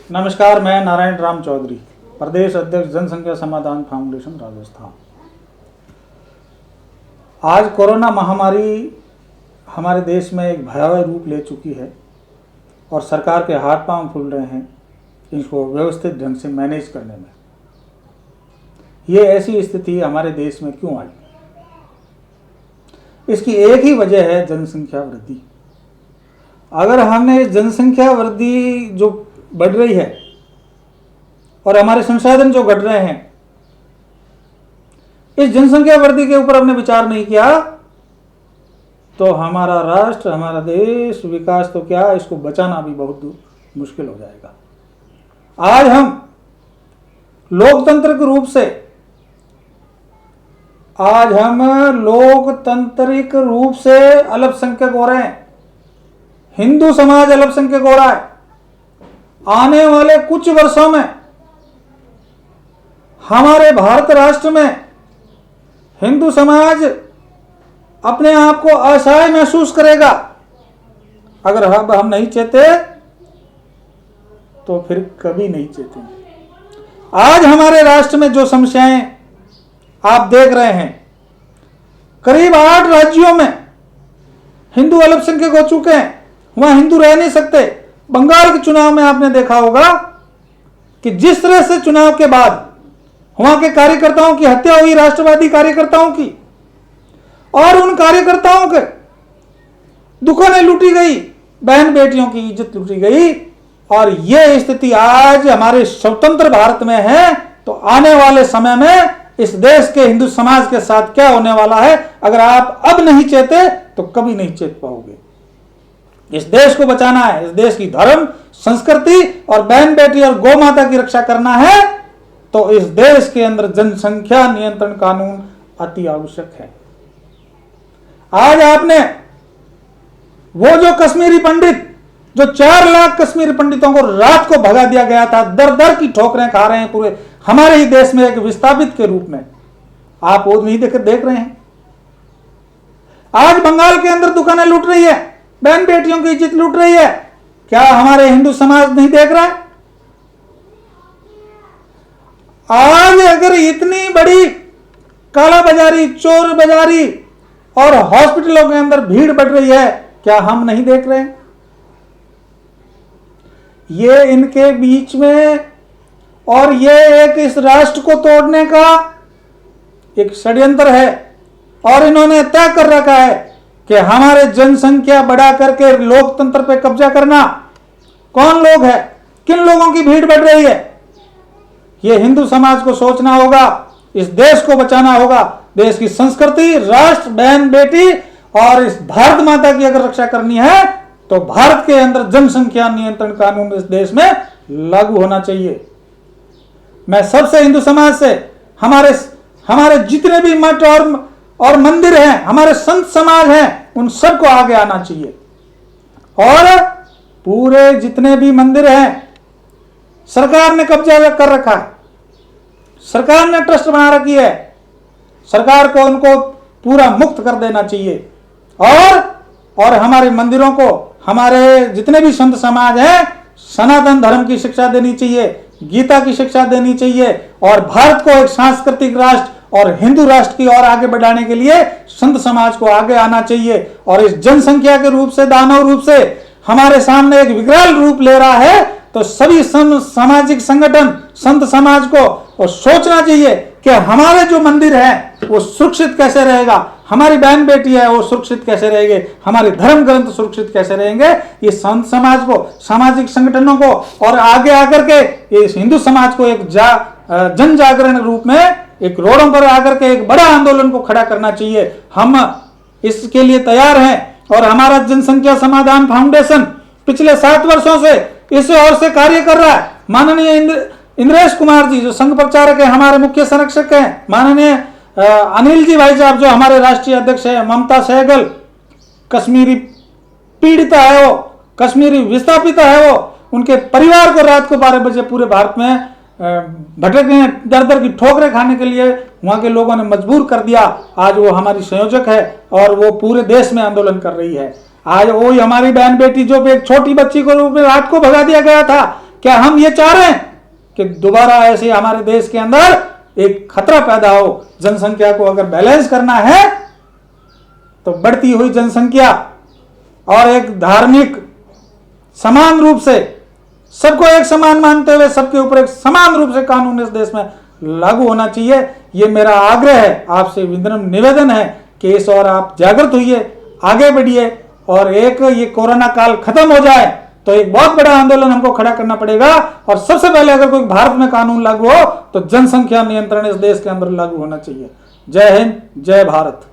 नमस्कार, मैं नारायण राम चौधरी, प्रदेश अध्यक्ष जनसंख्या समाधान फाउंडेशन राजस्थान। आज कोरोना महामारी हमारे देश में एक भयावह रूप ले चुकी है और सरकार के हाथ पांव फूल रहे हैं इसको व्यवस्थित ढंग से मैनेज करने में। ये ऐसी स्थिति हमारे देश में क्यों आई? इसकी एक ही वजह है जनसंख्या वृद्धि। अगर हमने जनसंख्या वृद्धि जो बढ़ रही है और हमारे संसाधन जो घट रहे हैं, इस जनसंख्या वृद्धि के ऊपर हमने विचार नहीं किया तो हमारा राष्ट्र, हमारा देश विकास तो क्या, इसको बचाना भी बहुत मुश्किल हो जाएगा। आज हम लोकतांत्रिक रूप से अल्पसंख्यक हो रहे हैं। हिंदू समाज अल्पसंख्यक हो रहा है। आने वाले कुछ वर्षों में हमारे भारत राष्ट्र में हिंदू समाज अपने आप को असहाय महसूस करेगा। अगर हम नहीं चेते तो फिर कभी नहीं चेतेंगे। आज हमारे राष्ट्र में जो समस्याएं आप देख रहे हैं, करीब 8 राज्यों में हिंदू अल्पसंख्यक हो चुके हैं, वहां हिंदू रह नहीं सकते। बंगाल के चुनाव में आपने देखा होगा कि जिस तरह से चुनाव के बाद वहां के कार्यकर्ताओं की हत्या हुई, राष्ट्रवादी कार्यकर्ताओं की, और उन कार्यकर्ताओं के दुकानें लूटी गई, बहन बेटियों की इज्जत लूटी गई। और यह स्थिति आज हमारे स्वतंत्र भारत में है तो आने वाले समय में इस देश के हिंदू समाज के साथ क्या होने वाला है, अगर आप अब नहीं चेते तो कभी नहीं चेत पाओगे। इस देश को बचाना है, इस देश की धर्म, संस्कृति और बहन बेटी और गौ माता की रक्षा करना है तो इस देश के अंदर जनसंख्या नियंत्रण कानून अति आवश्यक है। आज आपने वो जो कश्मीरी पंडित, जो 4 लाख कश्मीरी पंडितों को रात को भगा दिया गया था, दर दर की ठोकरें खा रहे हैं पूरे हमारे ही देश में एक विस्थापित के रूप में, आप वो नहीं देख रहे हैं। आज बंगाल के अंदर दुकानें लूट रही है, बहन बेटियों की इज्जत लूट रही है, क्या हमारे हिंदू समाज नहीं देख रहा है? आज अगर इतनी बड़ी काला बाजारी, चोर बाजारी और हॉस्पिटलों के अंदर भीड़ बढ़ रही है, क्या हम नहीं देख रहे हैं? ये इनके बीच में और ये एक इस राष्ट्र को तोड़ने का एक षड्यंत्र है और इन्होंने तय कर रखा है कि हमारे जनसंख्या बढ़ा करके लोकतंत्र पे कब्जा करना। कौन लोग है, किन लोगों की भीड़ बढ़ रही है? ये हिंदू समाज को सोचना होगा, इस देश को बचाना होगा। देश की संस्कृति, राष्ट्र, बहन बेटी और इस भारत माता की अगर रक्षा करनी है तो भारत के अंदर जनसंख्या नियंत्रण कानून इस देश में लागू होना चाहिए। मैं सबसे हिंदू समाज से, हमारे जितने भी मठ और मंदिर हैं, हमारे संत समाज हैं, उन सबको आगे आना चाहिए। और पूरे जितने भी मंदिर हैं सरकार ने कब्जा कर रखा है, सरकार ने ट्रस्ट बना रखी है, सरकार को उनको पूरा मुक्त कर देना चाहिए। और हमारे मंदिरों को, हमारे जितने भी संत समाज हैं, सनातन धर्म की शिक्षा देनी चाहिए, गीता की शिक्षा देनी चाहिए और भारत को एक सांस्कृतिक राष्ट्र और हिंदू राष्ट्र की ओर आगे बढ़ाने के लिए संत समाज को आगे आना चाहिए। और इस जनसंख्या के रूप से, दानव रूप से हमारे सामने एक विकराल रूप ले रहा है तो सभी सामाजिक संगठन, संत समाज को सोचना चाहिए कि हमारे जो मंदिर है वो सुरक्षित कैसे रहेगा, हमारी बहन बेटी है वो सुरक्षित कैसे रहेंगे, हमारे धर्म ग्रंथ सुरक्षित कैसे रहेंगे। ये संत समाज को, सामाजिक संगठनों को और आगे आकर के इस हिंदू समाज को एक जन जागरण रूप में एक रोडों पर आकर के एक बड़ा आंदोलन को खड़ा करना चाहिए। हम इसके लिए तैयार हैं और हमारा जनसंख्या समाधान फाउंडेशन पिछले 7 वर्षों से इस ओर से कार्य कर रहा है। माननीय इंद्रेश कुमार जी जो संघ प्रचारक है, हमारे मुख्य संरक्षक हैं, माननीय अनिल जी भाई साहब जो हमारे राष्ट्रीय अध्यक्ष है, ममता सहगल, कश्मीरी पीड़िता है वो, कश्मीरी विस्थापित है वो, उनके परिवार को रात को 12 बजे पूरे भारत में भटकने, दर दर की ठोकरें खाने के लिए वहां के लोगों ने मजबूर कर दिया। आज वो हमारी संयोजक है और वो पूरे देश में आंदोलन कर रही है। आज वही हमारी बहन बेटी जो एक छोटी बच्ची को रात को भगा दिया गया था, क्या हम ये चाह रहे हैं कि दोबारा ऐसे हमारे देश के अंदर एक खतरा पैदा हो? जनसंख्या को अगर बैलेंस करना है तो बढ़ती हुई जनसंख्या और एक धार्मिक समान रूप से सबको एक समान मानते हुए सबके ऊपर एक समान रूप से कानून इस देश में लागू होना चाहिए। ये मेरा आग्रह है, आपसे विनम्र निवेदन है कि इस और आप जागृत होइए, आगे बढ़िए और एक ये कोरोना काल खत्म हो जाए तो एक बहुत बड़ा आंदोलन हमको खड़ा करना पड़ेगा। और सबसे पहले अगर कोई भारत में कानून लागू हो तो जनसंख्या नियंत्रण इस देश के अंदर लागू होना चाहिए। जय हिंद, जय भारत।